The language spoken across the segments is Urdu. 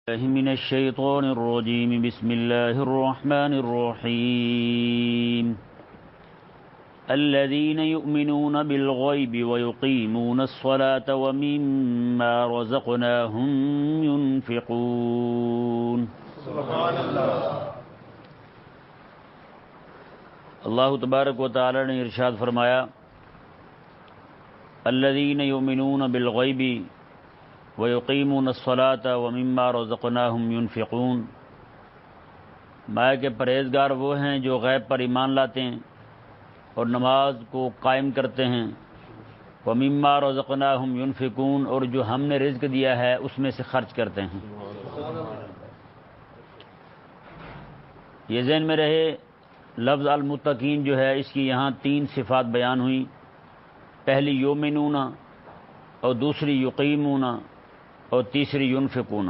الله من الشيطان الرجيم بسم الله الرحمن الرحيم الذين يؤمنون بالغيب ويقيمون الصلاة ومما رزقناهم ينفقون سبحان اللہ۔ اللہ تبارک و تعالی نے ارشاد فرمایا الذين يؤمنون بالغیب وَيُقِيمُونَ الصَّلَاةَ وَمِمَّا رَزَقْنَاهُمْ يُنْفِقُونَ، مایا کے پرہیزگار وہ ہیں جو غیب پر ایمان لاتے ہیں اور نماز کو قائم کرتے ہیں، وَمِمَّا رَزَقْنَاهُمْ يُنْفِقُونَ، اور جو ہم نے رزق دیا ہے اس میں سے خرچ کرتے ہیں۔ یہ ذہن میں رہے لفظ المتقین جو ہے اس کی یہاں 3 صفات بیان ہوئی، پہلی یؤمنون اور دوسری یقیمون اور تیسری ينفقون۔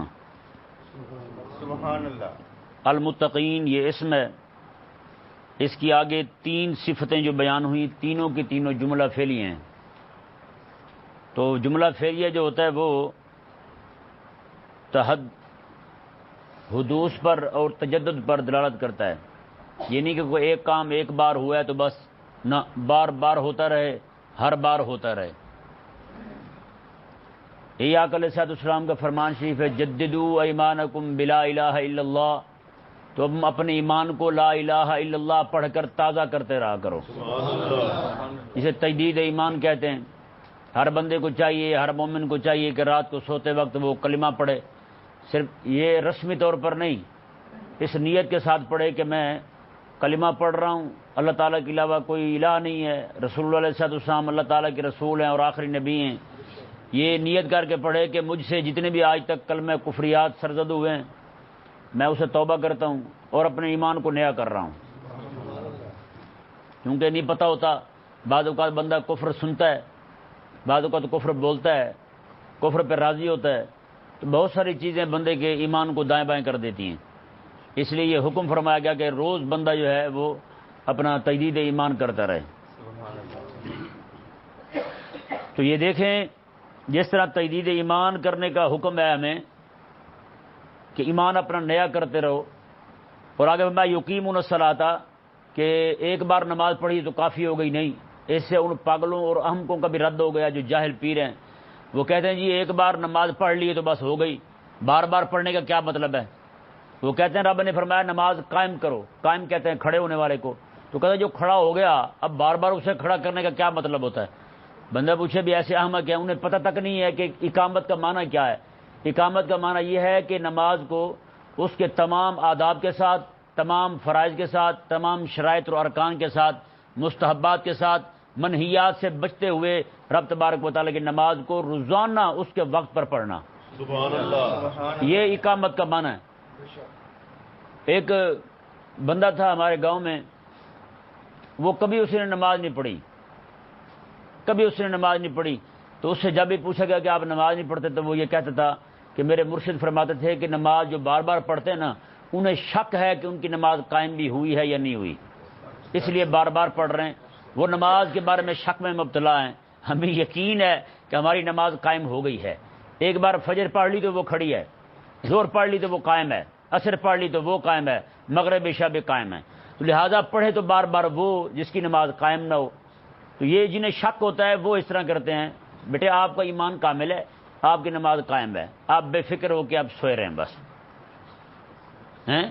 سبحان اللہ۔ المتقین یہ اسم ہے، اس کی آگے 3 صفتیں جو بیان ہوئی، تینوں کی تینوں جملہ فعلی ہیں۔ تو جملہ فعلیہ جو ہوتا ہے وہ حدوث پر اور تجدد پر دلالت کرتا ہے، یہ نہیں کہ کوئی ایک کام ایک بار ہوا ہے تو بس نہ، بار بار ہوتا رہے، ہر بار ہوتا رہے۔ یہ آقا علیہ السلام کا فرمان شریف ہے جددوا ایمانکم بلا الہ الا اللہ، تو اب اپنے ایمان کو لا الہ الا اللہ پڑھ کر تازہ کرتے رہا کرو، اسے تجدید ایمان کہتے ہیں۔ ہر بندے کو چاہیے، ہر مومن کو چاہیے کہ رات کو سوتے وقت وہ کلمہ پڑھے، صرف یہ رسمی طور پر نہیں، اس نیت کے ساتھ پڑھے کہ میں کلمہ پڑھ رہا ہوں، اللہ تعالیٰ کے علاوہ کوئی الہ نہیں ہے، رسول اللہ علیہ السلام اللہ تعالیٰ کے رسول ہیں اور آخری نبی ہیں، یہ نیت کر کے پڑھے کہ مجھ سے جتنے بھی آج تک کلمہ کفریات سرزد ہوئے ہیں میں اسے توبہ کرتا ہوں اور اپنے ایمان کو نیا کر رہا ہوں۔ کیونکہ نہیں پتہ ہوتا، بعض اوقات بندہ کفر سنتا ہے، بعض اوقات کفر بولتا ہے، کفر پہ راضی ہوتا ہے، تو بہت ساری چیزیں بندے کے ایمان کو دائیں بائیں کر دیتی ہیں، اس لیے یہ حکم فرمایا گیا کہ روز بندہ جو ہے وہ اپنا تجدید ایمان کرتا رہے۔ تو یہ دیکھیں جس طرح تجدید ایمان کرنے کا حکم ہے ہمیں کہ ایمان اپنا نیا کرتے رہو، اور آگے میں یقیمون الصلاۃ کہ ایک بار نماز پڑھی تو کافی ہو گئی، نہیں، اس سے ان پاگلوں اور احمقوں کا بھی رد ہو گیا جو جاہل پیر ہیں، وہ کہتے ہیں جی ایک بار نماز پڑھ لی تو بس ہو گئی، بار بار پڑھنے کا کیا مطلب ہے؟ وہ کہتے ہیں رب نے فرمایا نماز قائم کرو، قائم کہتے ہیں کھڑے ہونے والے کو، تو کہتے ہیں جو کھڑا ہو گیا اب بار بار اسے کھڑا کرنے کا کیا مطلب ہوتا ہے؟ بندہ پوچھے بھی ایسے احمق ہیں انہیں پتہ تک نہیں ہے کہ اقامت کا معنی کیا ہے۔ اقامت کا معنی یہ ہے کہ نماز کو اس کے تمام آداب کے ساتھ، تمام فرائض کے ساتھ، تمام شرائط اور ارکان کے ساتھ، مستحبات کے ساتھ، منہیات سے بچتے ہوئے رب تبارک و تعالیٰ کی نماز کو روزانہ اس کے وقت پر پڑھنا، سبحان اللہ، یہ اقامت کا معنی ہے۔ ایک بندہ تھا ہمارے گاؤں میں، وہ کبھی اس نے نماز نہیں پڑھی، کبھی اس نے نماز نہیں پڑھی، تو اس سے جب بھی پوچھا گیا کہ آپ نماز نہیں پڑھتے تو وہ یہ کہتا تھا کہ میرے مرشد فرماتے تھے کہ نماز جو بار بار پڑھتے ہیں نا انہیں شک ہے کہ ان کی نماز قائم بھی ہوئی ہے یا نہیں ہوئی، اس لیے بار بار پڑھ رہے ہیں، وہ نماز کے بارے میں شک میں مبتلا ہیں، ہمیں یقین ہے کہ ہماری نماز قائم ہو گئی ہے، ایک بار فجر پڑھ لی تو وہ کھڑی ہے، ظہر پڑھ لی تو وہ قائم ہے، عصر پڑھ لی تو وہ قائم ہے، مغرب عشاء بھی قائم ہے، تو لہٰذا پڑھے تو بار بار وہ جس کی نماز قائم نہ ہو۔ تو یہ جنہیں شک ہوتا ہے وہ اس طرح کرتے ہیں، بیٹے آپ کا ایمان کامل ہے، آپ کی نماز قائم ہے، آپ بے فکر ہو کہ آپ سوئے رہیں بس، ہیں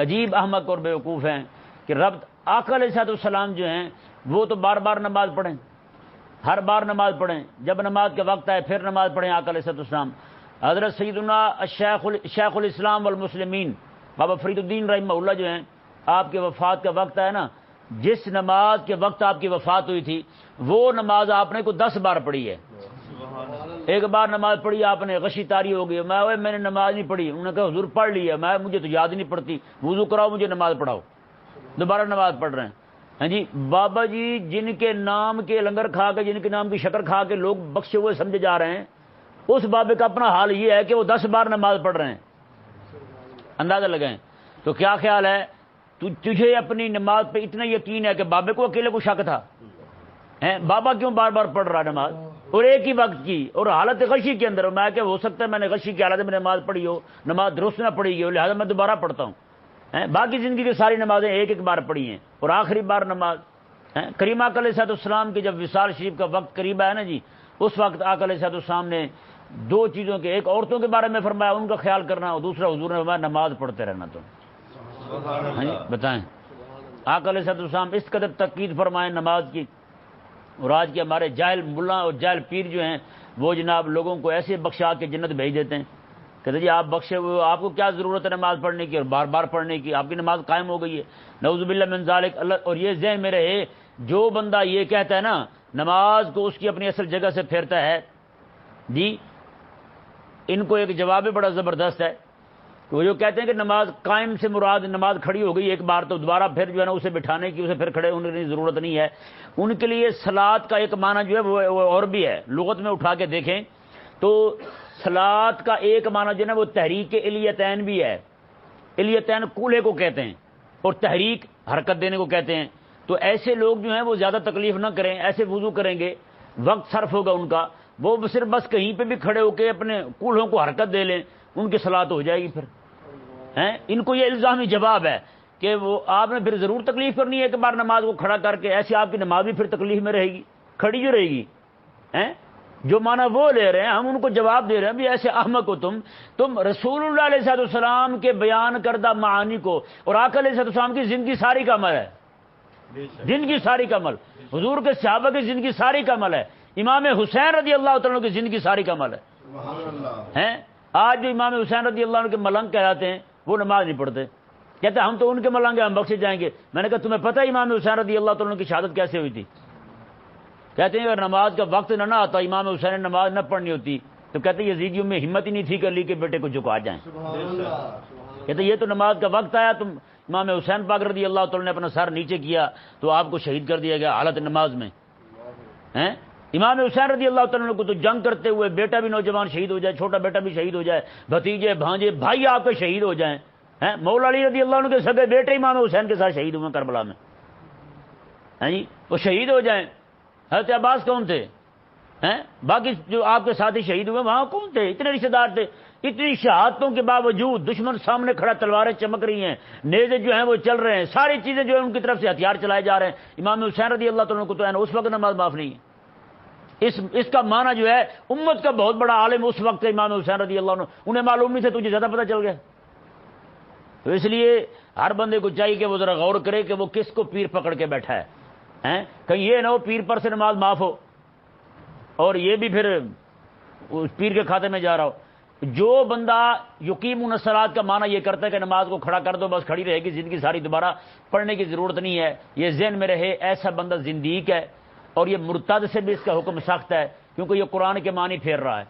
عجیب احمق اور بیوقوف ہیں کہ رب آقا علیہ السلام جو ہیں وہ تو بار بار نماز پڑھیں، ہر بار نماز پڑھیں، جب نماز کا وقت آئے پھر نماز پڑھیں آقا علیہ السلام۔ حضرت سیدنا شیخ الاسلام والمسلمین بابا فرید الدین رحمہ اللہ جو ہیں، آپ کے وفات کا وقت ہے نا، جس نماز کے وقت آپ کی وفات ہوئی تھی وہ نماز آپ نے کو 10 بار پڑھی ہے۔ ایک بار نماز پڑھی آپ نے غشی طاری ہو گئی، میں نے نماز نہیں پڑھی، انہوں نے کہا حضور پڑھ لی ہے، مجھے تو یاد نہیں پڑتی، وضو کراؤ مجھے نماز پڑھاؤ، دوبارہ نماز پڑھ رہے ہیں۔ ہاں جی بابا جی جن کے نام کے لنگر کھا کے، جن کے نام کی شکر کھا کے لوگ بخشے ہوئے سمجھے جا رہے ہیں، اس بابے کا اپنا حال یہ ہے کہ وہ 10 بار نماز پڑھ رہے ہیں، اندازہ لگائیں۔ تو کیا خیال ہے تجھے اپنی نماز پہ اتنا یقین ہے کہ بابے کو اکیلے کو شک تھا، بابا کیوں بار بار پڑھ رہا نماز؟ اور ایک ہی وقت کی اور حالت غشی کے اندر، میں کہ ہو سکتا ہے میں نے غشی کی حالت میں نماز پڑھی ہو، نماز درست نہ پڑھی ہو، لہٰذا میں دوبارہ پڑھتا ہوں۔ باقی زندگی کی ساری نمازیں ایک ایک بار پڑھی ہیں اور آخری بار نماز کریمہ علیہ الصلوۃ والسلام کی جب وصال شریف کا وقت قریب آیا نا جی، اس وقت آقا علیہ الصلوۃ والسلام نے دو چیزوں کے، ایک عورتوں کے بارے میں فرمایا ان کا خیال کرنا، اور دوسرا حضور نے فرمایا نماز پڑھتے رہنا تم۔ ہاں جی بتائیں، آقا علیہ الصلوۃ والسلام اس قدر تاکید فرمائیں نماز کی، اور آج کے ہمارے جاہل ملا اور جاہل پیر جو ہیں وہ جناب لوگوں کو ایسے بخشا کے جنت بھیج دیتے ہیں، کہتے جی آپ بخشے ہوئے، آپ کو کیا ضرورت ہے نماز پڑھنے کی اور بار بار پڑھنے کی، آپ کی نماز قائم ہو گئی ہے، نعوذ باللہ من ذالک۔ اللہ، اور یہ ذہن میں رہے، جو بندہ یہ کہتا ہے نا نماز کو اس کی اپنی اصل جگہ سے پھیرتا ہے جی، ان کو ایک جواب بڑا زبردست ہے، وہ جو کہتے ہیں کہ نماز قائم سے مراد نماز کھڑی ہو گئی ایک بار تو دوبارہ پھر جو ہے نا اسے بٹھانے کی، اسے پھر کھڑے ہونے کی ضرورت نہیں ہے۔ ان کے لیے صلاۃ کا ایک معنی جو ہے وہ اور بھی ہے، لغت میں اٹھا کے دیکھیں تو صلاۃ کا ایک معنی جو ہے نا وہ تحریک الیتین بھی ہے، الیتین کولہے کو کہتے ہیں، اور تحریک حرکت دینے کو کہتے ہیں۔ تو ایسے لوگ جو ہیں وہ زیادہ تکلیف نہ کریں، ایسے وضو کریں گے، وقت صرف ہوگا ان کا، وہ صرف بس کہیں پہ بھی کھڑے ہو کے اپنے کولہوں کو حرکت دے لیں، ان کی صلاۃ ہو جائے گی۔ پھر ان کو یہ الزامی جواب ہے کہ وہ آپ نے پھر ضرور تکلیف کرنی ہے ایک بار نماز کو کھڑا کر کے، ایسی آپ کی نماز بھی پھر تکلیف میں رہے گی، کھڑی جو رہے گی۔ جو معنی وہ لے رہے ہیں ہم ان کو جواب دے رہے ہیں بھی ایسے احمق ہو تم رسول اللہ علیہ السلام کے بیان کردہ معانی کو، اور آقا علیہ السلام کی زندگی ساری کا عمل ہے، زندگی ساری کا عمل، حضور کے صحابہ کی زندگی ساری کا عمل ہے، امام حسین رضی اللہ تعالیٰ کی زندگی ساری کا عمل ہے۔ آج جو امام حسین رضی اللہ عنہ کے ملنگ کہلاتے ہیں وہ نماز نہیں پڑھتے، کہتے ہیں ہم تو ان کے ملنگ ہیں، ہم بخشے جائیں گے۔ میں نے کہا تمہیں پتہ ہے امام حسین رضی اللہ تعالیٰ عنہ کی شہادت کیسے ہوئی تھی؟ کہتے ہیں اگر نماز کا وقت نہ آتا، امام حسین نے نماز نہ پڑھنی ہوتی، تو کہتے ہیں یزیدیوں میں ہمت ہی نہیں تھی کہ علی کے بیٹے کو جھکا جائیں۔ کہتے یہ تو نماز کا وقت آیا، تم امام حسین پاک رضی اللہ تعالیٰ نے اپنا سر نیچے کیا تو آپ کو شہید کر دیا گیا حالت نماز میں۔ امام حسین رضی اللہ تعالیٰ کو تو جنگ کرتے ہوئے بیٹا بھی نوجوان شہید ہو جائے، چھوٹا بیٹا بھی شہید ہو جائے، بھتیجے بھانجے بھائی آپ کے شہید ہو جائیں۔ مولا علی رضی اللہ عنہ کے سگے بیٹے امام حسین کے ساتھ شہید ہوئے کربلا میں، جی وہ شہید ہو جائیں۔ حضرت عباس کون تھے؟ باقی جو آپ کے ساتھی شہید ہوئے وہاں کون تھے؟ اتنے رشتے دار تھے۔ اتنی شہادتوں کے باوجود دشمن سامنے کھڑا، تلواریں چمک رہی ہیں، نیزے جو ہیں وہ چل رہے ہیں، ساری چیزیں جو ہیں ان کی طرف سے ہتھیار چلائے جا رہے ہیں، امام حسین رضی اللہ تعالیٰ کو تو ہے نا اس وقت نماز معاف نہیں ہے۔ اس کا معنی جو ہے امت کا بہت بڑا عالم اس وقت امام حسین رضی اللہ عنہ، انہیں معلوم نہیں تھا، تجھے زیادہ پتہ چل گیا۔ تو اس لیے ہر بندے کو چاہیے کہ وہ ذرا غور کرے کہ وہ کس کو پیر پکڑ کے بیٹھا ہے، کہیں یہ نہ ہو پیر پر سے نماز معاف ہو اور یہ بھی پھر اس پیر کے کھاتے میں جا رہا ہو۔ جو بندہ یقیمون الصلاۃ کا معنی یہ کرتا ہے کہ نماز کو کھڑا کر دو بس کھڑی رہے گی زندگی ساری، دوبارہ پڑھنے کی ضرورت نہیں ہے، یہ ذہن میں رہے، ایسا بندہ زندیق ہے، اور یہ مرتد سے بھی اس کا حکم سخت ہے، کیونکہ یہ قرآن کے معنی پھیر رہا ہے،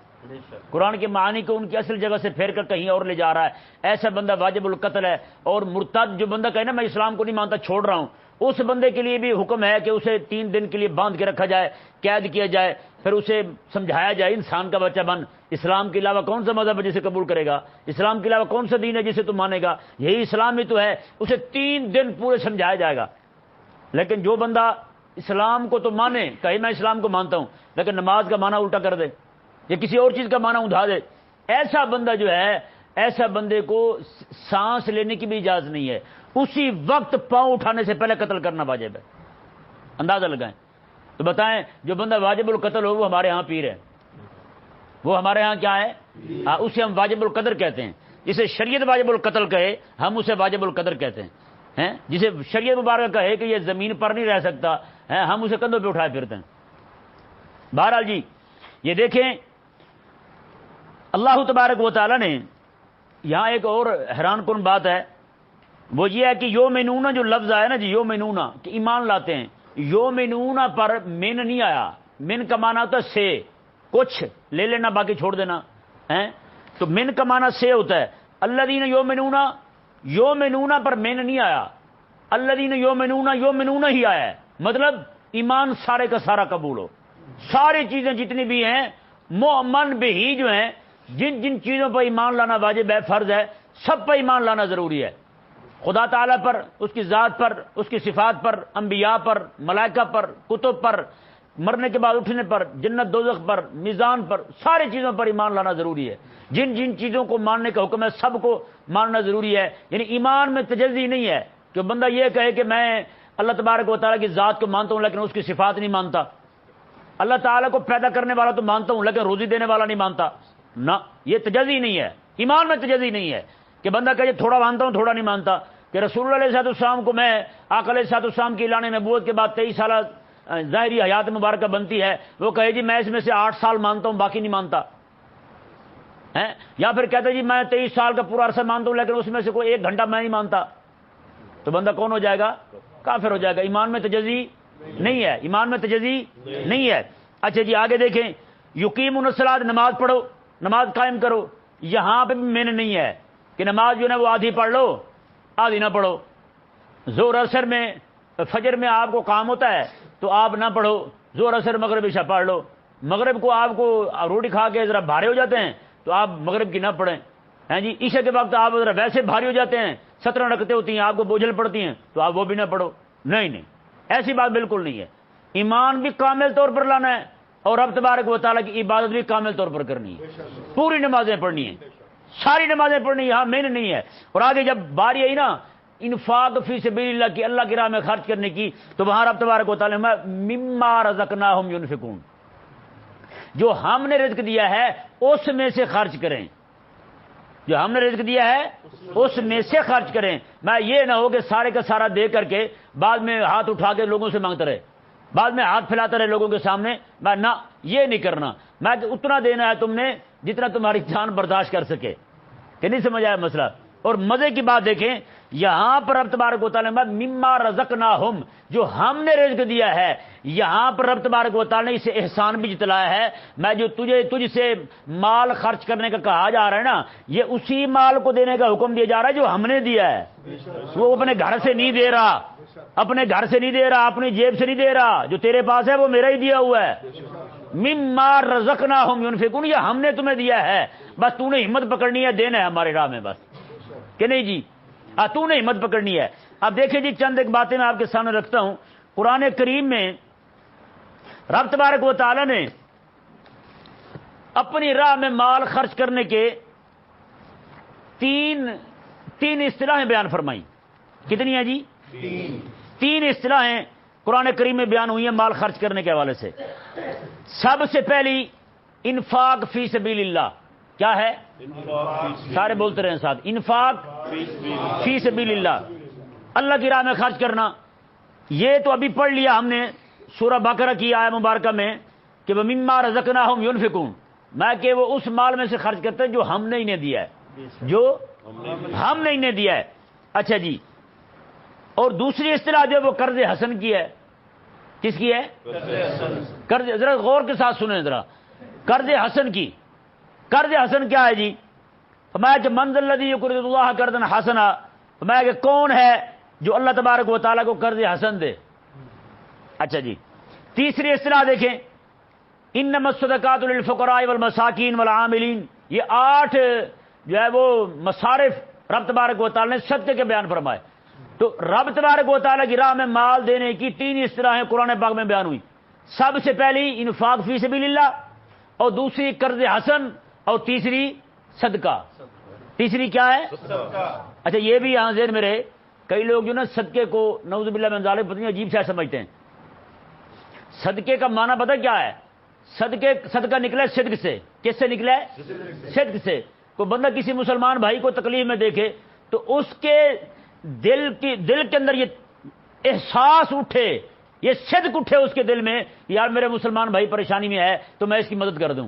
قرآن کے معنی کو ان کی اصل جگہ سے پھیر کر کہیں اور لے جا رہا ہے، ایسا بندہ واجب القتل ہے۔ اور مرتد جو بندہ کہے نا میں اسلام کو نہیں مانتا چھوڑ رہا ہوں، اس بندے کے لیے بھی حکم ہے کہ اسے 3 دن کے لیے باندھ کے رکھا جائے، قید کیا جائے، پھر اسے سمجھایا جائے انسان کا بچہ بن، اسلام کے علاوہ کون سا مذہب ہے جسے قبول کرے گا، اسلام کے علاوہ کون سا دین ہے جسے تو مانے گا، یہی اسلام ہی تو ہے۔ اسے 3 دن پورے سمجھایا جائے گا۔ لیکن جو بندہ اسلام کو تو مانے، کہے میں اسلام کو مانتا ہوں، لیکن نماز کا معنی الٹا کر دے یا کسی اور چیز کا معنی اندھا دے، ایسا بندہ جو ہے، ایسا بندے کو سانس لینے کی بھی اجازت نہیں ہے، اسی وقت پاؤں اٹھانے سے پہلے قتل کرنا واجب ہے۔ اندازہ لگائیں تو بتائیں جو بندہ واجب القتل ہو وہ ہمارے ہاں پیر ہے، وہ ہمارے ہاں کیا ہے؟ اسے ہم واجب القدر کہتے ہیں۔ جسے شریعت واجب القتل کہے ہم اسے واجب القدر کہتے ہیں، جسے شریعت مبارکہ کہے کہ یہ زمین پر نہیں رہ سکتا ہم اسے کندھوں پہ اٹھائے پھرتے ہیں۔ بہرحال جی یہ دیکھیں اللہ تبارک و تعالیٰ نے یہاں ایک اور حیران کن بات ہے، وہ یہ ہے کہ یومنون جو لفظ آیا نا جی، یومنون کہ ایمان لاتے ہیں، یومنون پر من نہیں آیا، من کا معنی ہوتا ہے سے، کچھ لے لینا باقی چھوڑ دینا، تو من کا معنی سے ہوتا ہے۔ الذین یومنون، یومنون پر من نہیں آیا، الذین یومنون یومنون ہی آیا ہے، مطلب ایمان سارے کا سارا قبول ہو، ساری چیزیں جتنی بھی ہیں مؤمن بہی جو ہیں، جن جن چیزوں پر ایمان لانا واجب ہے، فرض ہے، سب پر ایمان لانا ضروری ہے، خدا تعالیٰ پر، اس کی ذات پر، اس کی صفات پر، انبیاء پر، ملائکہ پر، کتب پر، مرنے کے بعد اٹھنے پر، جنت دوزخ پر، میزان پر، ساری چیزوں پر ایمان لانا ضروری ہے۔ جن جن چیزوں کو ماننے کا حکم ہے سب کو ماننا ضروری ہے۔ یعنی ایمان میں تجزی نہیں ہے کہ بندہ یہ کہے کہ میں اللہ تبارک و تعالیٰ کی ذات کو مانتا ہوں لیکن اس کی صفات نہیں مانتا، اللہ تعالیٰ کو پیدا کرنے والا تو مانتا ہوں لیکن روزی دینے والا نہیں مانتا، نہ، یہ تجزی نہیں ہے، ایمان میں تجزی نہیں ہے کہ بندہ کہے تھوڑا مانتا ہوں تھوڑا نہیں مانتا۔ کہ رسول اللہ علیہ السلام کو میں آقا علیہ السلام کی اعلان نبوت کے بعد 23 سالہ ظاہری حیات مبارکہ بنتی ہے، وہ کہے جی میں اس میں سے 8 سال مانتا ہوں باقی نہیں مانتا ہے، یا پھر کہتا ہے جی میں 23 سال کا پورا عرصہ مانتا ہوں لیکن اس میں سے کوئی 1 گھنٹہ میں نہیں مانتا، تو بندہ کون ہو جائے گا؟ کافر ہو جائے گا۔ ایمان میں تجزی نہیں ہے، ایمان میں تجزی نہیں ہے۔ اچھا جی آگے دیکھیں، یقیمون الصلاۃ، نماز پڑھو، نماز قائم کرو، یہاں پہ بھی میں نے نہیں ہے کہ نماز جو ہے وہ آدھی پڑھ لو آدھی نہ پڑھو۔ زور اثر میں فجر میں آپ کو کام ہوتا ہے تو آپ نہ پڑھو، زور اثر مغرب عشاء پڑھ لو، مغرب کو آپ کو روٹی کھا کے ذرا بھارے ہو جاتے ہیں تو آپ مغرب کی نہ پڑھیں، ہیں جی عشاء کے وقت آپ ذرا ویسے بھاری ہو جاتے ہیں، 17 رکعتیں ہوتی ہیں آپ کو بوجھل پڑتی ہیں تو آپ وہ بھی نہ پڑھو، نہیں، ایسی بات بالکل نہیں ہے۔ ایمان بھی کامل طور پر لانا ہے اور رب تبارک و تعالیٰ کی عبادت بھی کامل طور پر کرنی ہے، پوری نمازیں پڑھنی ہیں، ساری نمازیں پڑھنی ہے، یہاں میں نے نہیں ہے۔ اور آگے جب باری آئی نا انفاق فی سبیل اللہ کی، اللہ کی راہ میں خرچ کرنے کی، تو وہاں رب تبارک و تعالیٰ نے مما رزقناہم ینفقون، جو ہم نے رزق دیا ہے اس میں سے خرچ کریں، جو ہم نے رزق دیا ہے اس میں سے خرچ کریں۔ میں یہ نہ ہو کہ سارے کا سارا دے کر کے بعد میں ہاتھ اٹھا کے لوگوں سے مانگتا رہے، بعد میں ہاتھ پھیلاتا رہے لوگوں کے سامنے، میں نہ، یہ نہیں کرنا، میں اتنا دینا ہے تم نے جتنا تمہاری جان برداشت کر سکے۔ کہ نہیں سمجھ آیا مسئلہ؟ اور مزے کی بات دیکھیں، یہاں پر رب تبارک و تعالیٰ نے مما رزقناہم، جو ہم نے رزق دیا ہے، یہاں پر رب تبارک و تعالیٰ نے اسے احسان بھی جتلایا ہے۔ میں جو تجھ سے مال خرچ کرنے کا کہا جا رہا ہے نا، یہ اسی مال کو دینے کا حکم دیا جا رہا ہے جو ہم نے دیا ہے۔ وہ اپنے گھر سے نہیں دے رہا، اپنے گھر سے نہیں دے رہا، اپنی جیب سے نہیں دے رہا، جو تیرے پاس ہے وہ میرا ہی دیا ہوا ہے۔ مما رزقناہم ینفقون، یہ ہم نے تمہیں دیا ہے، بس تو نے ہمت پکڑنی ہے، دینا ہے ہمارے راہ میں، بس کہ نہیں جی، تو نے ہمت پکڑنی ہے۔ اب دیکھیں جی چند ایک باتیں میں آپ کے سامنے رکھتا ہوں۔ قرآن کریم میں رب تبارک و تعالی نے اپنی راہ میں مال خرچ کرنے کے تین اصطلاحیں بیان فرمائی۔ کتنی ہیں جی؟ 3 اصطلاحیں قرآن کریم میں بیان ہوئی ہیں مال خرچ کرنے کے حوالے سے۔ سب سے پہلی انفاق فی سبیل اللہ، کیا ہے؟ سارے بولتے رہے ساتھ، انفاق فی سبیل اللہ، اللہ کی راہ میں خرچ کرنا۔ یہ تو ابھی پڑھ لیا ہم نے سورہ بقرہ کی آیت مبارکہ میں کہ وَمِمَّا رَزَقْنَاهُمْ يُنْفِقُونَ، میں کہ وہ اس مال میں سے خرچ کرتے ہیں جو ہم نے انہیں دیا ہے، جو ہم نے انہیں دیا ہے۔ اچھا جی، اور دوسری اصطلاح جو ہے وہ قرض حسن کی ہے۔ کس کی ہے؟ قرض، ذرا غور کے ساتھ سنیں ذرا، قرض حسن کی۔ قرض حسن کیا ہے جی؟ فرمایا کہ من ذا الذی یقرض اللہ قرضا حسنا، فرمایا کہ کون ہے جو اللہ تبارک و تعالیٰ کو قرض حسن دے۔ اچھا جی، تیسری اصطلاح دیکھیں، انما الصدقات للفقراء والمساکین والعاملین، یہ 8 جو ہے وہ مصارف رب تبارک و تعالیٰ نے صدقے کے بیان فرمائے۔ تو رب تبارک و تعالیٰ کی راہ میں مال دینے کی 3 اصطلاحیں قرآن پاک میں بیان ہوئی۔ سب سے پہلی انفاق فی سبیل اللہ، اور دوسری قرض حسن، اور تیسری صدقہ۔ تیسری کیا ہے؟ اچھا یہ بھی یہاں ذہن میں رہے، کئی لوگ جو نا صدقے کو نعوذ باللہ من ذالک پتہ نہیں عجیب سے سمجھتے ہیں۔ صدقے کا معنی پتہ کیا ہے؟ صدقہ نکلا ہے صدق سے۔ کس سے نکلا ہے؟ صدق سے۔ کوئی بندہ کسی مسلمان بھائی کو تکلیف میں دیکھے تو اس کے دل کے اندر یہ احساس اٹھے، یہ صدق اٹھے اس کے دل میں، یار میرے مسلمان بھائی پریشانی میں ہے تو میں اس کی مدد کر دوں۔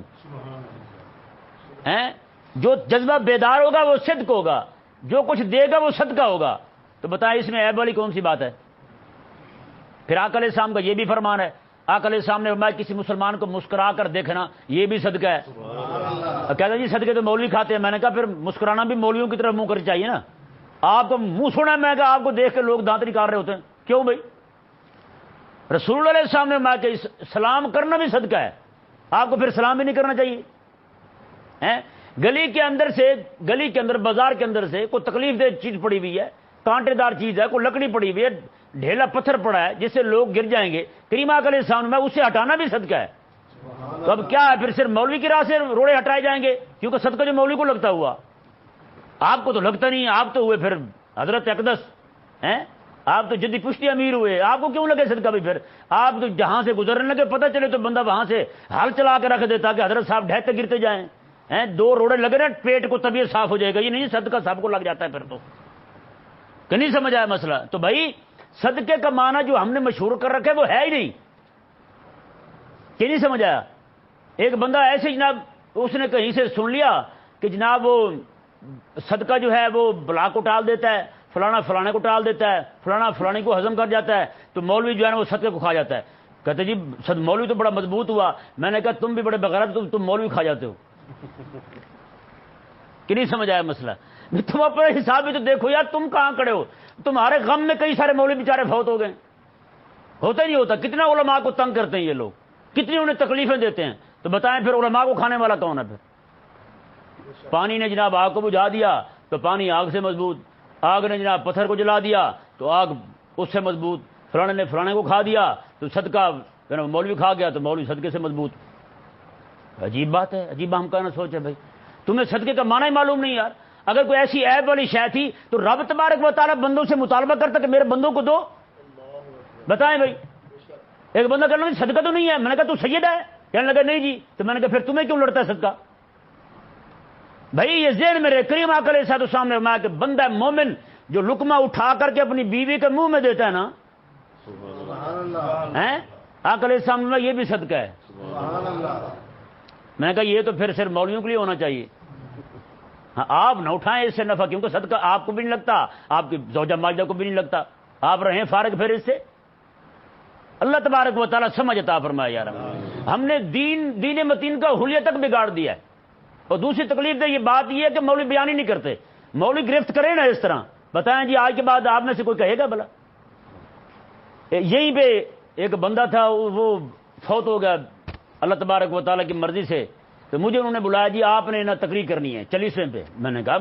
جو جذبہ بیدار ہوگا وہ صدق ہوگا، جو کچھ دے گا وہ صدقہ ہوگا۔ تو بتائیں اس میں عیب والی کون سی بات ہے؟ پھر آقا علیہ السلام کا یہ بھی فرمان ہے، آقا علیہ السلام نے فرمایا کسی مسلمان کو مسکرا کر دیکھنا یہ بھی صدقہ ہے۔ کہتا ہے جی صدقے تو مولوی کھاتے ہیں، میں نے کہا پھر مسکرانا بھی مولویوں کی طرف منہ کرنا چاہیے نا۔ آپ کو منہ سنا، میں کہا آپ کو دیکھ کے لوگ دانت نکال رہے ہوتے ہیں، کیوں بھائی؟ رسول اللہ علیہ السلام نے فرمایا کہ سلام کرنا بھی صدقہ ہے، آپ کو پھر سلام بھی نہیں کرنا چاہیے۔ گلی کے اندر بازار کے اندر سے کوئی تکلیف دہ چیز پڑی ہوئی ہے، کانٹے دار چیز ہے، کوئی لکڑی پڑی ہوئی ہے، ڈھیلا پتھر پڑا ہے جس سے لوگ گر جائیں گے، کریم آقا علیہ السلام میں اسے ہٹانا بھی صدقہ ہے. تو اب کیا ہے پھر صرف مولوی کی راہ سے روڑے ہٹائے جائیں گے؟ کیونکہ صدقہ جو مولوی کو لگتا ہوا، آپ کو تو لگتا نہیں. آپ تو ہوئے پھر حضرت اقدس ہیں، آپ تو جدی پشتی امیر ہوئے، آپ کو کیوں لگے صدقہ بھی؟ پھر آپ تو جہاں سے گزرنے لگے، پتہ چلے تو بندہ وہاں سے ہل چلا کے رکھ دیتا کہ حضرت صاحب ڈھہتے گرتے جائیں. 2 روڑے لگے نا پیٹ کو طبیعت صاف ہو جائے گا. یہ نہیں صدقہ سب کو لگ جاتا ہے پھر تو. کہ نہیں سمجھ آیا مسئلہ؟ تو بھائی صدقے کا معنی جو ہم نے مشہور کر رکھا ہے وہ ہے ہی نہیں. کہ نہیں سمجھ آیا؟ ایک بندہ ایسے جناب اس نے کہیں سے سن لیا کہ جناب وہ صدقہ جو ہے وہ بلا کو ٹال دیتا ہے، فلانا فلانے کو ٹال دیتا ہے، فلانا فلانے کو ہضم کر جاتا ہے، تو مولوی جو ہے نا وہ صدقے کو کھا جاتا ہے. کہتے جی مولوی تو بڑا مضبوط ہوا. میں نے کہا تم بھی بڑے بغیرت، تم مولوی کھا جاتے ہو. کہ نہیں سمجھ آیا مسئلہ؟ تم اپنے حساب بھی تو دیکھو یار، تم کہاں کھڑے ہو؟ تمہارے غم میں کئی سارے مولوی بیچارے فوت ہو گئے. ہوتا ہی نہیں ہوتا. کتنا علماء کو تنگ کرتے ہیں یہ لوگ، کتنی انہیں تکلیفیں دیتے ہیں. تو بتائیں پھر علماء کو کھانے والا کون ہے؟ پھر پانی نے جناب آگ کو بجھا دیا تو پانی آگ سے مضبوط، آگ نے جناب پتھر کو جلا دیا تو آگ اس سے مضبوط، فلانے نے فلانے کو کھا دیا تو صدقہ مولوی کھا گیا تو مولوی صدقے سے مضبوط. عجیب بات ہے، عجیب ہم کہنا سوچے. بھائی تمہیں صدقے کا معنی ہی معلوم نہیں یار. اگر کوئی ایسی عیب والی شے تھی تو رب تبارک و تعالیٰ بندوں سے مطالبہ کرتا کہ میرے بندوں کو دو. بتائیں بھائی. ایک بندہ کہنے لگا صدقہ تو نہیں ہے. میں نے کہا تو سید ہے؟ کہنے لگا نہیں جی. تو میں نے کہا پھر تمہیں کیوں لڑتا ہے صدقہ؟ بھائی یہ ذہن میں رہے. کریم آقا علیہ السلام نے فرمایا کہ بندہ مومن جو لقمہ اٹھا کر کے اپنی بیوی کے منہ میں دیتا ہے نا، آقا علیہ السلام نے یہ بھی صدقہ ہے. میں نے کہا یہ تو پھر صرف مولویوں کے لیے ہونا چاہیے. ہاں آپ نہ اٹھائیں اس سے نفع، کیونکہ صدقہ آپ کو بھی نہیں لگتا، آپ کی زوجہ ماجدہ کو بھی نہیں لگتا. آپ رہیں فارغ پھر اس سے. اللہ تبارک و تعالیٰ سمجھ عطا فرمائے یار. ہم نے دین متین کا حلیہ تک بگاڑ دیا ہے. اور دوسری تکلیف دہ یہ بات یہ ہے کہ مولوی بیان ہی نہیں کرتے. مولوی گرفت کرے نا اس طرح. بتائیں جی آج کے بعد آپ میں سے کوئی کہے گا بھلا؟ یہیں پہ ایک بندہ تھا وہ فوت ہو گیا اللہ تبارک و تعالیٰ کی مرضی سے. تو مجھے انہوں نے بلایا جی آپ نے نا تقریر کرنی ہے 40ویں پہ. میں نے کہا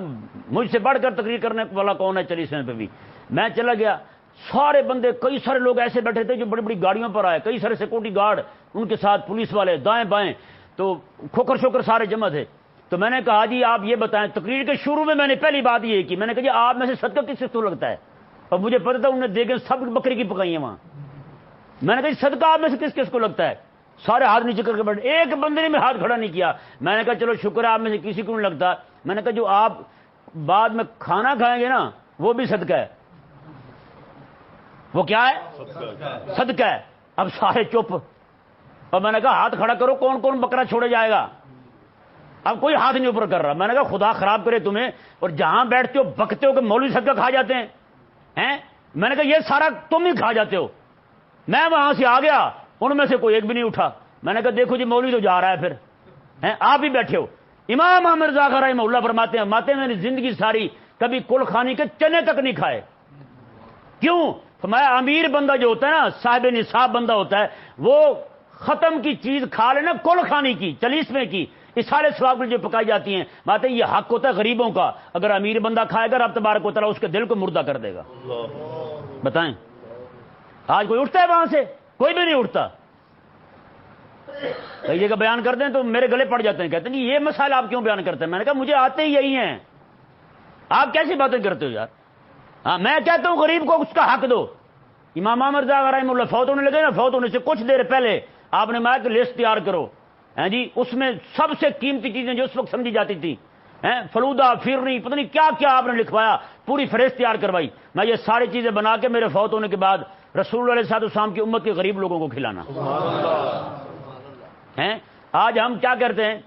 مجھ سے بڑھ کر تقریر کرنے والا کون ہے 40ویں پہ بھی. میں چلا گیا. سارے بندے، کئی سارے لوگ ایسے بیٹھے تھے جو بڑی بڑی گاڑیوں پر آئے، کئی سارے سیکورٹی گارڈ، ان کے ساتھ پولیس والے دائیں بائیں، تو کھوکر شوکر سارے جمع تھے. تو میں نے کہا جی آپ یہ بتائیں، تقریر کے شروع میں نے پہلی بات یہ کی، میں نے کہا جی آپ میں سے صدقہ کس کو لگتا ہے؟ اور مجھے پتا تھا انہوں نے دیکھے سب بکری کی پکائی ہیں وہاں. میں نے کہا جی صدقہ آپ میں سے کس کو لگتا ہے؟ سارے ہاتھ نیچے کر کے بیٹھے. ایک بندے نے میں ہاتھ کھڑا نہیں کیا. میں نے کہا چلو شکر ہے آپ میں سے کسی کو نہیں لگتا. میں نے کہا جو آپ بعد میں کھانا کھائیں گے نا وہ بھی صدقہ ہے. وہ کیا ہے؟ صدقہ ہے. اب سارے چپ. اور میں نے کہا ہاتھ کھڑا کرو، کون کون بکرا چھوڑے جائے گا؟ اب کوئی ہاتھ نہیں اوپر کر رہا. میں نے کہا خدا خراب کرے تمہیں، اور جہاں بیٹھتے ہو بکتے ہو کہ مولوی صدقہ کھا جاتے ہیں. میں نے کہا یہ سارا تم ہی کھا جاتے ہو. میں وہاں سے آ گیا، ان میں سے کوئی ایک بھی نہیں اٹھا. میں نے کہا دیکھو جی مولوی تو جا رہا ہے پھر آپ ہی بیٹھے ہو. امام احمد رضا خان رحمہ اللہ فرماتے ہیں میں نے زندگی ساری کبھی کل خانی کے چنے تک نہیں کھائے. کیوں؟ فرمایا امیر بندہ جو ہوتا ہے نا، صاحب نصاب بندہ ہوتا ہے، وہ ختم کی چیز کھا لینا، کل خانی کی 40ویں کی اس سارے ثواب کے جو پکائی جاتی ہیں. بات ہے یہ حق ہوتا ہے غریبوں کا. اگر امیر بندہ کھائے گا رب تبارک و تعالیٰ اس کے دل کو مردہ کر دے گا. بتائیں آج کوئی اٹھتا ہے وہاں سے؟ کوئی بھی نہیں اٹھتا. کئی جگہ بیان کرتے ہیں تو میرے گلے پڑ جاتے ہیں، کہتے ہیں یہ مسائل آپ کیوں بیان کرتے ہیں؟ میں نے کہا مجھے آتے ہی یہی ہیں. آپ کیسی باتیں کرتے ہو یار؟ ہاں میں کہتا ہوں غریب کو اس کا حق دو. امام احمد رضا رحمہ اللہ فوت ہونے لگے نا، فوت ہونے سے کچھ دیر پہلے آپ نے مایا کہ لسٹ تیار کرو جی، اس میں سب سے قیمتی چیزیں جو اس وقت سمجھی جاتی تھی، فلودہ فیرنی پتہ نہیں کیا کیا آپ نے لکھوایا، پوری فہرست تیار کروائی. میں یہ ساری چیزیں بنا کے میرے فوت ہونے کے بعد رسول اللہ علیہ السلام کی امت کے غریب لوگوں کو کھلانا. آج ہم کیا کرتے ہیں؟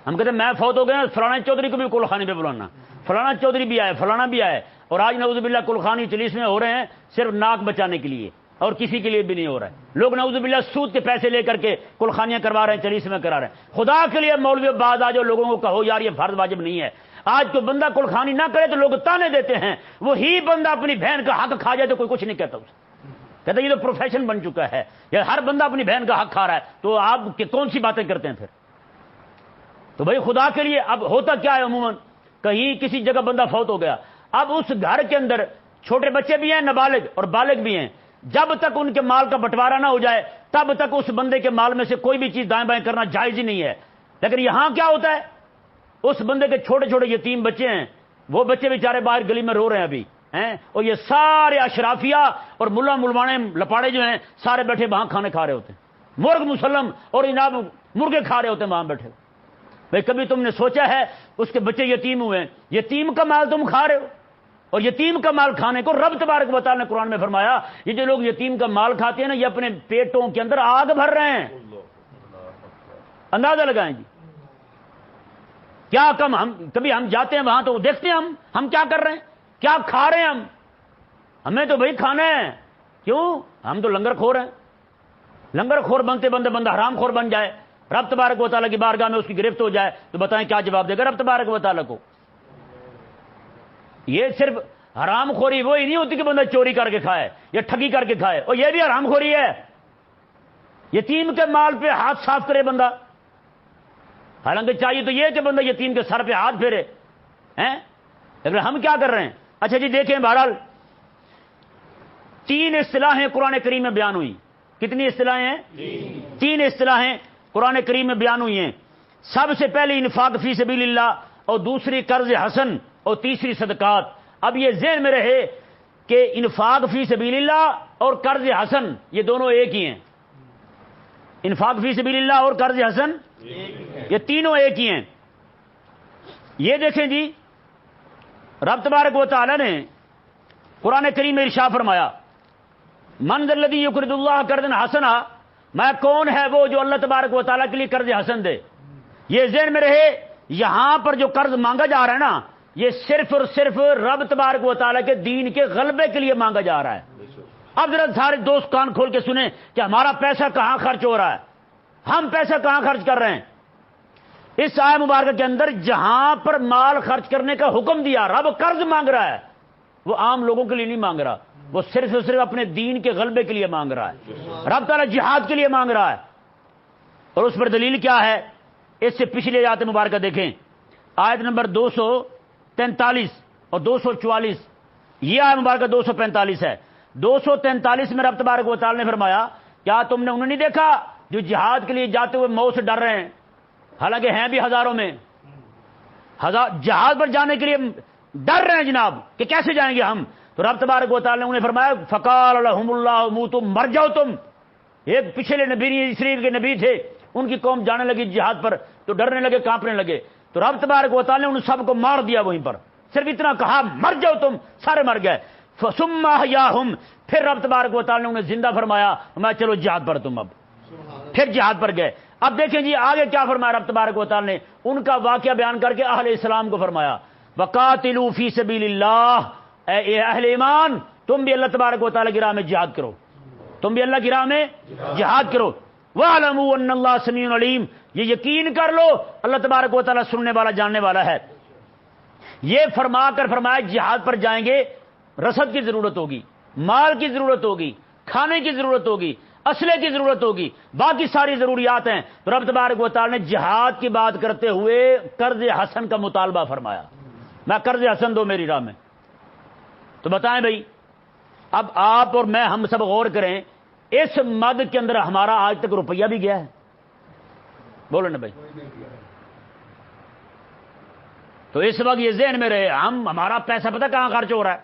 ہم کہتے ہیں میں فوت ہو گیا، فلانا چودھری کو بھی کل خانے پہ بلانا، فلانا چودھری بھی آئے، فلانا بھی آئے. اور آج نعوذ باللہ کل خانی 40ویں ہو رہے ہیں صرف ناک بچانے کے لیے، اور کسی کے لیے بھی نہیں ہو رہا ہے. لوگ نعوذ باللہ سود کے پیسے لے کر کے کل خانیاں کروا رہے ہیں، 40ویں کرا رہے ہیں. خدا کے لیے مولوی بعد آ جاؤ، لوگوں کو کہو یار یہ فرض واجب نہیں ہے. آج کو بندہ کل خانی نہ کرے تو لوگ تانے دیتے ہیں، وہی بندہ اپنی بہن کا حق کھا جائے تو کوئی کچھ نہیں کہتا اسے. کہتے یہ تو پروفیشن بن چکا ہے، یا ہر بندہ اپنی بہن کا حق کھا رہا ہے، تو آپ کون سی باتیں کرتے ہیں پھر؟ تو بھائی خدا کے لیے اب ہوتا کیا ہے، عموماً کہیں کسی جگہ بندہ فوت ہو گیا، اب اس گھر کے اندر چھوٹے بچے بھی ہیں، نابالغ اور بالغ بھی ہیں، جب تک ان کے مال کا بٹوارا نہ ہو جائے تب تک اس بندے کے مال میں سے کوئی بھی چیز دائیں بائیں کرنا جائز ہی نہیں ہے۔ لیکن یہاں کیا ہوتا ہے، اس بندے کے چھوٹے چھوٹے یتیم بچے ہیں، وہ بچے بیچارے باہر گلی میں رو رہے ہیں ابھی ہیں، اور یہ سارے اشرافیہ اور ملا ملوانے لپاڑے جو ہیں سارے بیٹھے وہاں کھانے کھا رہے ہوتے ہیں، مرغ مسلم اور جناب مرغے کھا رہے ہوتے ہیں وہاں بیٹھے۔ بھائی کبھی تم نے سوچا ہے اس کے بچے یتیم ہوئے ہیں، یتیم کا مال تم کھا رہے ہو، اور یتیم کا مال کھانے کو رب تبارک و تعالی نے قرآن میں فرمایا یہ جو لوگ یتیم کا مال کھاتے ہیں نا یہ اپنے پیٹوں کے اندر آگ بھر رہے ہیں۔ اندازہ لگائیں جی، کیا کبھی ہم جاتے ہیں وہاں تو دیکھتے ہیں ہم کیا کر رہے ہیں، کیا کھا رہے ہیں ہمیں تو بھائی کھانا ہے، کیوں؟ ہم تو لنگر خور ہیں، لنگر خور بنتے بندے بندہ حرام خور بن جائے، رب تبارک و تعالیٰ کی بارگاہ میں اس کی گرفت ہو جائے تو بتائیں کیا جواب دے گا رب تبارک و تعالیٰ کو؟ یہ صرف حرام خوری وہی نہیں ہوتی کہ بندہ چوری کر کے کھائے یا ٹھگی کر کے کھائے، اور یہ بھی حرام خوری ہے، یتیم کے مال پہ ہاتھ صاف کرے بندہ، حالانکہ چاہیے تو یہ کہ بندہ یتیم کے سر پہ ہاتھ پھیرے ہیں، لیکن ہم کیا کر رہے ہیں؟ اچھا جی دیکھیں، بہرحال 3 اصطلاحیں قرآن کریم میں بیان ہوئی۔ کتنی اصطلاحیں ہیں؟ 3 اصطلاحیں قرآن کریم میں بیان ہوئی ہیں۔ سب سے پہلے انفاق فی سبیل اللہ، اور دوسری قرض حسن، اور تیسری صدقات۔ اب یہ ذہن میں رہے کہ انفاق فی سبیل اللہ اور قرض حسن یہ دونوں ایک ہی ہیں، انفاق فی سبیل اللہ اور قرض حسن یہ تینوں ایک ہی ہیں۔ یہ دیکھیں جی، رب تبارک و تعالی نے قرآن کریم میں ارشاد فرمایا من ذا الذی یقرض اللہ قرضا حسنا، میں کون ہے وہ جو اللہ تبارک و تعالیٰ کے لیے قرض حسن دے۔ یہ ذہن میں رہے یہاں پر جو قرض مانگا جا رہا ہے نا یہ صرف اور صرف رب تبارک و تعالیٰ کے دین کے غلبے کے لیے مانگا جا رہا ہے۔ اب ذرا سارے دوست کان کھول کے سنیں کہ ہمارا پیسہ کہاں خرچ ہو رہا ہے، ہم پیسہ کہاں خرچ کر رہے ہیں۔ اس آیت مبارکہ کے اندر جہاں پر مال خرچ کرنے کا حکم دیا رب قرض مانگ رہا ہے، وہ عام لوگوں کے لیے نہیں مانگ رہا، وہ صرف اور صرف اپنے دین کے غلبے کے لیے مانگ رہا ہے، رب تعالیٰ جہاد کے لیے مانگ رہا ہے۔ اور اس پر دلیل کیا ہے؟ اس سے پچھلے آیت مبارکہ دیکھیں، آیت نمبر 243 اور 244، یہ آیت مبارکہ 245 ہے۔ 243 میں رب تبارک و تعالی نے فرمایا کیا تم نے انہیں نہیں دیکھا جو جہاد کے لیے جاتے ہوئے موت سے ڈر رہے ہیں، حالانکہ ہیں بھی ہزاروں میں، جہاد پر جانے کے لیے ڈر رہے ہیں جناب کہ کیسے جائیں گے ہم، تو رب تبارک و تعالی نے انہیں فرمایا فقال لهم اللہ موتوا، مر جاؤ تم۔ ایک پچھلے نبی شریف کے نبی تھے، ان کی قوم جانے لگی جہاد پر تو ڈرنے لگے، کانپنے لگے، تو رب تبارک و تعالی نے ان سب کو مار دیا وہیں پر، صرف اتنا کہا مر جاؤ تم، سارے مر گئے۔ ثم احیاہم، پھر رب تبارک و تعالی نے انہیں زندہ فرمایا، میں چلو جہاد پر تم، اب پھر جہاد پر گئے۔ اب دیکھیں جی آگے کیا فرمایا رب تبارک و تعالی نے، ان کا واقعہ بیان کر کے اہل اسلام کو فرمایا وقاتلوا فی سبیل اللہ، اے اہل ایمان تم بھی اللہ تبارک و تعالی کی راہ میں جہاد کرو، تم بھی اللہ کی راہ میں جہاد کرو۔ وَاعْلَمُوا أَنَّ اللَّهَ سَمِيعٌ عَلِيمٌ، یہ یقین کر لو اللہ تبارک و تعالی سننے والا جاننے والا ہے۔ یہ فرما کر فرمایا جہاد پر جائیں گے رسد کی ضرورت ہوگی، مال کی ضرورت ہوگی، کھانے کی ضرورت ہوگی، اسلحے کی ضرورت ہوگی، باقی ساری ضروریات ہیں، تو رب تبارک و تعالی نے جہاد کی بات کرتے ہوئے قرض حسن کا مطالبہ فرمایا، میں قرض حسن دو میری راہ میں۔ تو بتائیں بھائی، اب آپ اور میں ہم سب غور کریں، اس مد کے اندر ہمارا آج تک روپیہ بھی گیا ہے؟ بولو نا بھائی۔ تو اس وقت یہ ذہن میں رہے ہمارا پیسہ پتہ کہاں خرچ ہو رہا ہے۔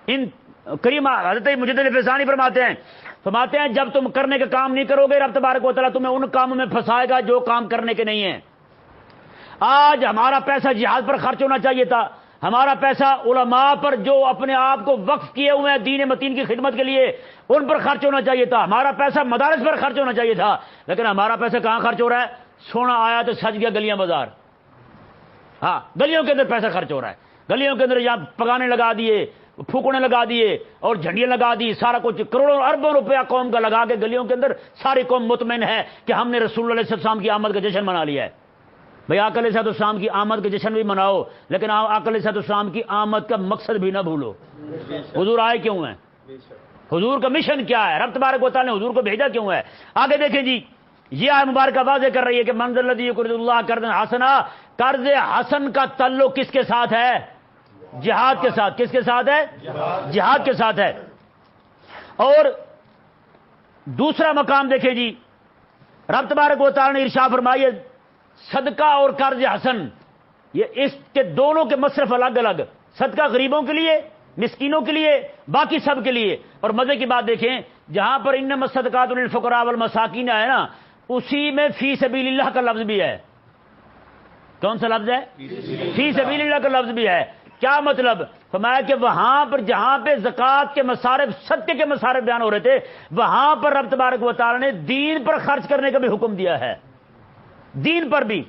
ان کریم حضرت مجدد فیضانی فرماتے ہیں جب تم کرنے کا کام نہیں کرو گے رب تبارک و تعالیٰ تمہیں ان کاموں میں پھنسائے گا جو کام کرنے کے نہیں ہیں۔ آج ہمارا پیسہ جہاد پر خرچ ہونا چاہیے تھا، ہمارا پیسہ علماء پر جو اپنے آپ کو وقف کیے ہوئے ہیں دین متین کی خدمت کے لیے ان پر خرچ ہونا چاہیے تھا، ہمارا پیسہ مدارس پر خرچ ہونا چاہیے تھا، لیکن ہمارا پیسہ کہاں خرچ ہو رہا ہے؟ سونا آیا تو سج گیا گلیاں بازار، ہاں گلیوں کے اندر پیسہ خرچ ہو رہا ہے، گلیوں کے اندر یہاں پگانے لگا دیے، پھوکنے لگا دیے اور جھنڈیاں لگا دی، سارا کچھ کروڑوں اربوں روپیہ قوم کا لگا کے گلیوں کے اندر ساری قوم مطمئن ہے کہ ہم نے رسول اللہ صلی اللہ علیہ وسلم کی آمد کا جشن منا لیا ہے۔ بھائی آقا علیہ السلام کی آمد کے جشن بھی مناؤ، لیکن آقا علیہ السلام کی آمد کا مقصد بھی نہ بھولو، حضور آئے کیوں ہیں، حضور کا مشن کیا ہے، رب تبارک و تعالی نے حضور کو بھیجا کیوں ہے۔ آگے دیکھیں جی، یہ آیت مبارکہ واضح کر رہی ہے کہ من ذا الذی یقرض اللہ قرضا حسنا، قرض حسن کا تعلق کس کے ساتھ ہے؟ جہاد کے ساتھ. کس کے ساتھ ہے؟ جہاد کے ساتھ ہے. اور دوسرا مقام دیکھیں جی، رب تبارک و تعالی نے ارشاد فرمایا صدقہ اور قرض حسن، یہ اس کے دونوں کے مصرف الگ الگ. صدقہ غریبوں کے لیے، مسکینوں کے لیے، باقی سب کے لیے. اور مزے کی بات دیکھیں، جہاں پر انما الصدقات للفقراء والمساکین ہے نا، اسی میں فی سبیل اللہ کا لفظ بھی ہے. کون سا لفظ ہے؟ فی سبیل اللہ کا لفظ بھی ہے. کیا مطلب؟ فرمایا کہ وہاں پر جہاں پہ زکوٰۃ کے مصارف، صدقے کے مصارف بیان ہو رہے تھے، وہاں پر رب تبارک و تعالی نے دین پر خرچ کرنے کا بھی حکم دیا ہے، دین پر بھی.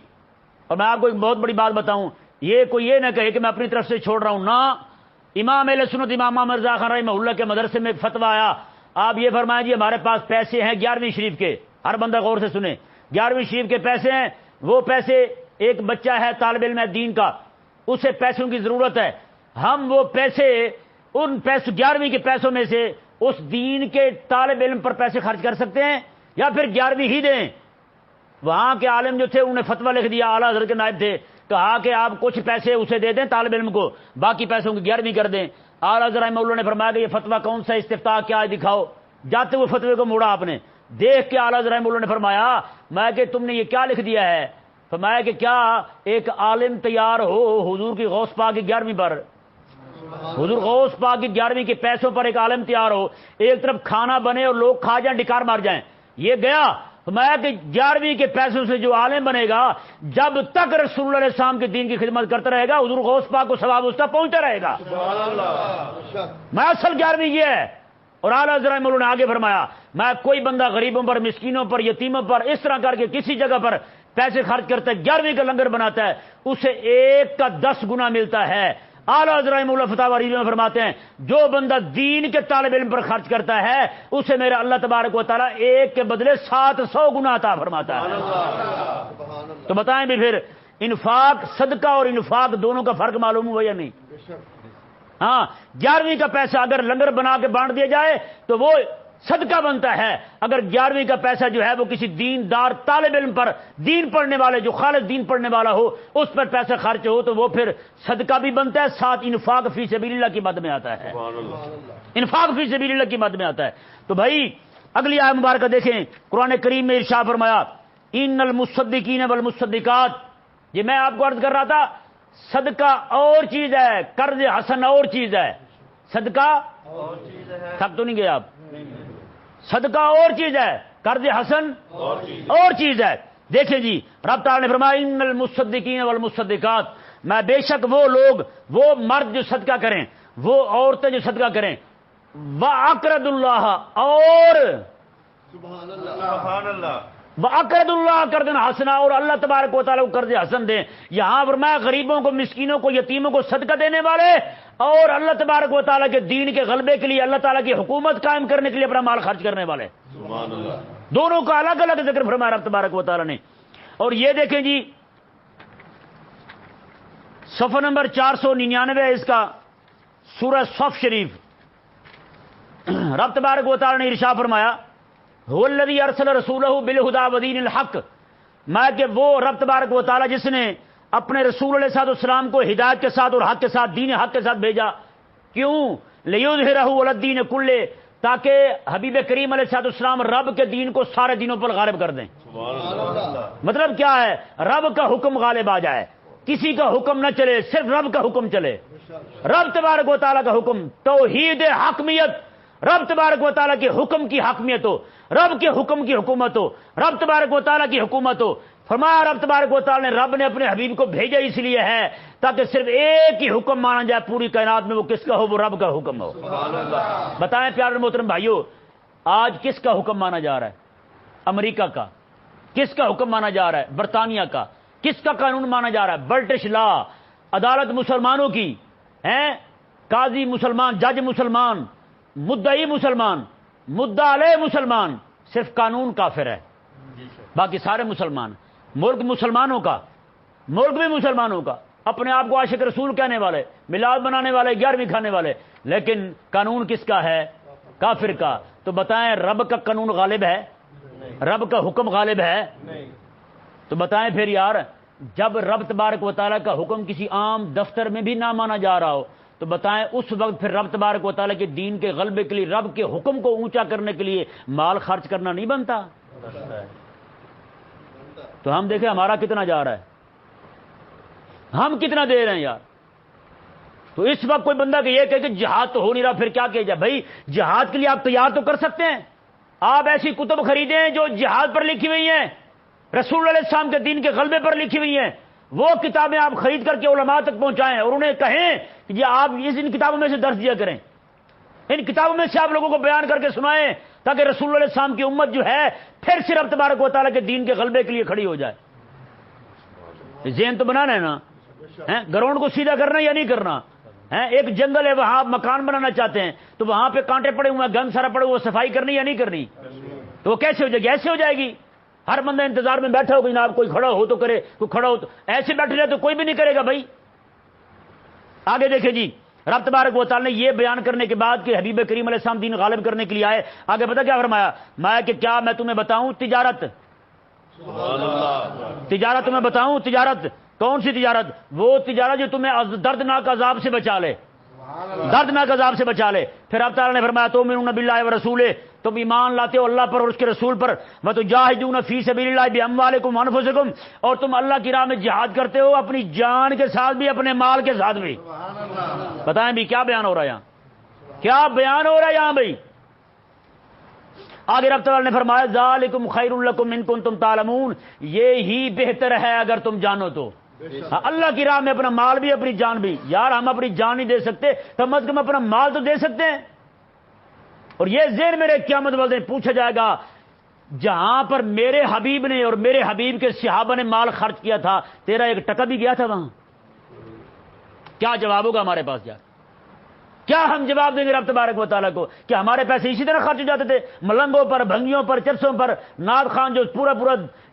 اور میں آپ کو ایک بہت بڑی بات بتاؤں، یہ کوئی یہ نہ کہے کہ میں اپنی طرف سے چھوڑ رہا ہوں، نہ. امام اہل سنت امام محمد رضا خان رحمہ اللہ کے مدرسے میں فتویٰ آیا، آپ یہ فرمائیں جی ہمارے پاس پیسے ہیں 11ویں شریف کے، ہر بندہ غور سے سنیں، 11ویں شریف کے پیسے ہیں. وہ پیسے، ایک بچہ ہے طالب علم ہے دین کا، اسے پیسوں کی ضرورت ہے، ہم وہ پیسے، ان پیسوں 11ویں کے پیسوں میں سے اس دین کے طالب علم پر پیسے خرچ کر سکتے ہیں یا پھر 11ویں ہی دیں؟ وہاں کے عالم جو تھے انہوں نے فتویٰ لکھ دیا، اعلیٰ حضرت کے نائب تھے، کہا کہ آپ کچھ پیسے اسے دے دیں طالب علم کو، باقی پیسوں کی 11ویں کر دیں. اعلیٰ حضرت رحمہ اللہ نے فرمایا کہ یہ فتویٰ کون سا استفتاء کیا ہے دکھاؤ. جاتے ہوئے فتوے کو موڑا آپ نے، دیکھ کے اعلیٰ حضرت رحمہ اللہ نے فرمایا میں کہ تم نے یہ کیا لکھ دیا ہے؟ فرمایا کہ کیا ایک عالم تیار ہو حضور کی غوث پاک کی 11ویں پر، حضور غوث پاک کی 11ویں کے پیسوں پر ایک عالم تیار ہو، ایک طرف کھانا بنے اور لوگ کھا جائیں ڈکار مار جائیں. یہ گیا. فرمایا کہ 11ویں کے پیسوں سے جو عالم بنے گا، جب تک رسول اللہ علیہ السلام کے دین کی خدمت کرتا رہے گا، حضور غوث پاک کو ثواب اس تک پہنچتا رہے گا. میں اصل 11ویں یہ ہے. اور اعلیٰ حضرت رحمہ اللہ نے آگے فرمایا میں کوئی بندہ غریبوں پر، مسکینوں پر، یتیموں پر اس طرح کر کے کسی جگہ پر پیسے خرچ کرتا ہے، 11ویں کا لنگر بناتا ہے، اسے 1 کا 10 گنا ملتا ہے. اعلیٰ حضرت رحمہ اللہ فتاوی ریزی میں فرماتے ہیں جو بندہ دین کے طالب علم پر خرچ کرتا ہے اسے میرا اللہ تبارک و تعالیٰ 1 کے بدلے 700 گنا عطا فرماتا ہے. تو بتائیں بھی پھر انفاق، صدقہ اور انفاق دونوں کا فرق معلوم ہوا یا نہیں؟ ہاں، 11ویں کا پیسہ اگر لنگر بنا کے بانٹ دیا جائے تو وہ صدقہ بنتا ہے. اگر 11ویں کا پیسہ جو ہے وہ کسی دیندار طالب علم پر، دین پڑھنے والے، جو خالص دین پڑھنے والا ہو، اس پر پیسہ خرچ ہو تو وہ پھر صدقہ بھی بنتا ہے، ساتھ انفاق فی سبیل اللہ کی مد میں آتا ہے. انفاق فی سبیل اللہ کی مد میں آتا ہے. تو بھائی اگلی آیت مبارکہ دیکھیں، قرآن کریم میں ارشاد فرمایا ان المصدقین والمصدقات. یہ میں آپ کو عرض کر رہا تھا صدقہ اور چیز ہے، قرض حسن اور چیز ہے. صدقہ تھک تو نہیں گئے آپ؟ صدقہ اور چیز ہے، قرض حسن اور چیز ہے. دیکھیں جی رب تعالی نے فرمایا ان المصدقین والمصدقات، میں بے شک وہ لوگ، وہ مرد جو صدقہ کریں، وہ عورتیں جو صدقہ کریں، وَأَقْرَضُ اللَّهَ، اور سبحان اللہ. وَأَقْرَضُ اللَّهَ قَرْضًا حَسَنًا، اور اللہ تبارک و تعالیٰ کو قرض حسن دیں. یہاں فرمایا غریبوں کو، مسکینوں کو، یتیموں کو صدقہ دینے والے، اور اللہ تبارک و تعالیٰ کے دین کے غلبے کے لیے، اللہ تعالیٰ کی حکومت قائم کرنے کے لیے اپنا مال خرچ کرنے والے. سبحان اللہ. دونوں کا الگ الگ ذکر فرمایا رب تبارک و تعالیٰ نے. اور یہ دیکھیں جی صفحہ نمبر 499 ہے اس کا، سورہ صف شریف. رب تبارک و تعالیٰ نے ارشاد فرمایا هو الذی ارسل رسولہ بالہدی ودین الحق، میں کہ وہ رب تبارک و تعالیٰ جس نے اپنے رسول علیہ السلام کو ہدایت کے ساتھ اور حق کے ساتھ، دین حق کے ساتھ بھیجا. کیوں؟ لیظہرہ علی الدین کلہ، تاکہ حبیب کریم علیہ السلام رب کے دین کو سارے دینوں پر غالب کر دیں. سبحان اللہ. مطلب کیا ہے؟ رب کا حکم غالب آ جائے، کسی کا حکم نہ چلے، صرف رب کا حکم چلے. رب تبارک و تعالیٰ کا حکم، توحید حاکمیت، رب تبارک و تعالیٰ کے حکم کی حاکمیت ہو، رب کے حکم کی حکومت ہو، رب تبارک و تعالیٰ کی حکومت ہو. فرمایا رب تبارک و تعالیٰ نے، رب نے اپنے حبیب کو بھیجا اس لیے ہے تاکہ صرف ایک ہی حکم مانا جائے پوری کائنات میں، وہ کس کا ہو؟ وہ رب کا حکم ہو. سبحان اللہ. بتائیں پیارے محترم بھائیو، آج کس کا حکم مانا جا رہا ہے؟ امریکہ کا. کس کا حکم مانا جا رہا ہے؟ برطانیہ کا. کس کا قانون مانا جا رہا ہے؟ British law. عدالت مسلمانوں کی ہیں، قاضی مسلمان، جج مسلمان، مدعی مسلمان، مدعا علیہ مسلمان، صرف قانون کافر ہے، باقی سارے مسلمان. ملک مسلمانوں کا، ملک بھی مسلمانوں کا، اپنے آپ کو عاشق رسول کہنے والے، میلاد بنانے والے، 11ویں کھانے والے، لیکن قانون کس کا ہے؟ کافر کا. تو بتائیں رب کا قانون غالب ہے؟ رب کا حکم غالب ہے؟ تو بتائیں پھر یار، جب رب تبارک و تعالیٰ کا حکم کسی عام دفتر میں بھی نہ مانا جا رہا ہو تو بتائیں اس وقت پھر رب تبارک و تعالیٰ کے دین کے غلبے کے لیے رب کے حکم کو اونچا کرنے کے لیے مال خرچ کرنا نہیں بنتا؟ تو ہم دیکھیں ہمارا کتنا جا رہا ہے، ہم کتنا دے رہے ہیں یار۔ تو اس وقت کوئی بندہ کہ یہ کہ جہاد تو ہو نہیں رہا، پھر کیا کیا جائے؟ بھائی جہاد کے لیے آپ تیار تو کر سکتے ہیں، آپ ایسی کتب خریدیں جو جہاد پر لکھی ہوئی ہیں، رسول علیہ السلام کے دین کے غلبے پر لکھی ہوئی ہیں، وہ کتابیں آپ خرید کر کے علماء تک پہنچائیں اور انہیں کہیں کہ یہ آپ ان کتابوں میں سے درس دیا کریں، ان کتابوں میں سے آپ لوگوں کو بیان کر کے سنائیں، تاکہ رسول علیہ السلام کی امت جو ہے پھر صرف تبارک و تعالیٰ کے دین کے غلبے کے لیے کھڑی ہو جائے۔ ذہن تو بنانا ہے نا، گراؤنڈ کو سیدھا کرنا یا نہیں کرنا؟ ایک جنگل ہے، وہاں آپ مکان بنانا چاہتے ہیں تو وہاں پہ کانٹے پڑے ہوئے ہیں، گند سارا پڑے ہوئے، صفائی کرنی یا نہیں کرنی؟ تو وہ کیسے ہو جائے گی؟ ایسے ہو جائے گی۔ ہر بندہ انتظار میں بیٹھا ہوگا جناب، کوئی کھڑا ہو تو کرے، کوئی کھڑا ہو تو، ایسے بیٹھے رہے تو کوئی بھی نہیں کرے گا بھائی۔ آگے دیکھیں جی، رب تبارک و تعالیٰ نے یہ بیان کرنے کے بعد کہ حبیب کریم علیہ السلام دین غالب کرنے کے لیے آئے، آگے پتہ کیا فرمایا؟ میں کہ کیا میں تمہیں بتاؤں تجارت؟ تجارت تمہیں بتاؤں تجارت؟ کون سی تجارت؟ وہ تجارت جو تمہیں دردناک عذاب سے بچا لے، دردناک عذاب سے بچا لے۔ پھر اب تعالیٰ نے فرمایا تؤمنون باللہ ورسولہ، تم ایمان لاتے ہو اللہ پر اور اس کے رسول پر، وتجاہدون فی سبیل اللہ باموالکم وانفسکم، اور تم اللہ کی راہ میں جہاد کرتے ہو اپنی جان کے ساتھ بھی، اپنے مال کے ساتھ بھی۔ بتائیں بھی کیا بیان ہو رہا ہے یہاں؟ کیا بیان ہو رہا ہے یہاں بھائی؟ آگے رب تعالیٰ نے فرمایا ذالکم خیر لکم ان کنتم تعلمون، یہ ہی بہتر ہے اگر تم جانو تو۔ اللہ کی راہ میں اپنا مال بھی اپنی جان بھی، یار ہم اپنی جان نہیں دے سکتے، کم از کم اپنا مال تو دے سکتے ہیں۔ اور یہ ذہن میرے قیامت والے دن پوچھا جائے گا، جہاں پر میرے حبیب نے اور میرے حبیب کے صحابہ نے مال خرچ کیا تھا، تیرا ایک ٹکا بھی گیا تھا وہاں؟ کیا جواب ہوگا ہمارے پاس یار؟ کیا ہم جواب دیں گے رب تبارک و تعالیٰ کو کہ ہمارے پیسے اسی طرح خرچ ہو جاتے تھے، ملنگوں پر، بھنگیوں پر، چرسوں پر، ناد خان جو پورا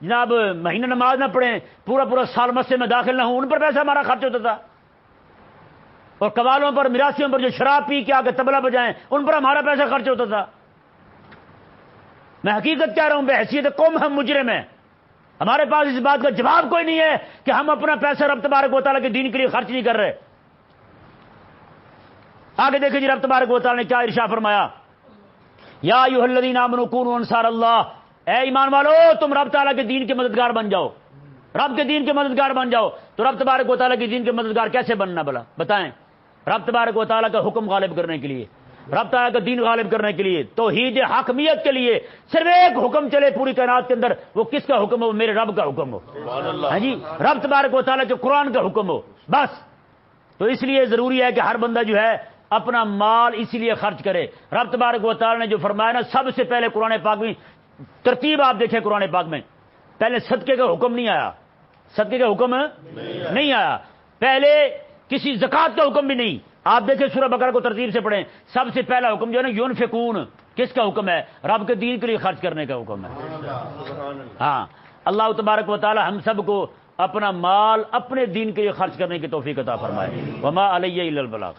جناب مہینہ نماز نہ پڑھیں، پورا سال مسجد میں داخل نہ ہوں، ان پر پیسہ ہمارا خرچ ہوتا تھا، اور قوالوں پر، میراثیوں پر جو شراب پی کے آ کے طبلہ بجائیں، ان پر ہمارا پیسہ خرچ ہوتا تھا۔ میں حقیقت کہہ رہا ہوں، بحیثیت قوم ہم مجرم ہیں، ہمارے پاس اس بات کا جواب کوئی نہیں ہے کہ ہم اپنا پیسہ رب تبارک و تعالیٰ کے دین کے لیے خرچ نہیں کر رہے۔ آگے دیکھیں جی رب تبارک و تعالیٰ نے کیا ارشاد فرمایا، یا ایھا الذین آمنوا کونوا انصار اللہ، اے ایمان والو تم رب تعالیٰ کے دین کے مددگار بن جاؤ، رب کے دین کے مددگار بن جاؤ۔ تو رب تبارک و تعالیٰ کے دین کے مددگار کیسے بننا بلا بتائیں؟ رب تبارک و تعالیٰ کا حکم غالب کرنے کے لیے، رب تعالیٰ کا دین غالب کرنے کے لیے، توحید حاکمیت کے لیے صرف ایک حکم چلے پوری کائنات کے اندر، وہ کس کا حکم ہو؟ میرے رب کا حکم ہو، ہاں جی، رب تبارک و تعالیٰ کے قرآن کا حکم ہو بس۔ تو اس لیے ضروری ہے کہ ہر بندہ جو ہے اپنا مال اسی لیے خرچ کرے۔ رب تبارک و تعالیٰ نے جو فرمایا نا، سب سے پہلے قرآن پاک میں ترتیب آپ دیکھیں، قرآن پاک میں پہلے صدقے کا حکم نہیں آیا، صدقے کا حکم نہیں آیا، پہلے کسی زکوٰۃ کا حکم بھی نہیں۔ آپ دیکھیں سورہ بقرہ کو ترتیب سے پڑھیں، سب سے پہلا حکم جو ہے نا ينفقون، کس کا حکم ہے؟ رب کے دین کے لیے خرچ کرنے کا حکم ہے۔ ہاں، اللہ تبارک و تعالیٰ ہم سب کو اپنا مال اپنے دین کے لیے خرچ کرنے کی توفیق عطا فرمائے۔ وما علی الا البلاغ۔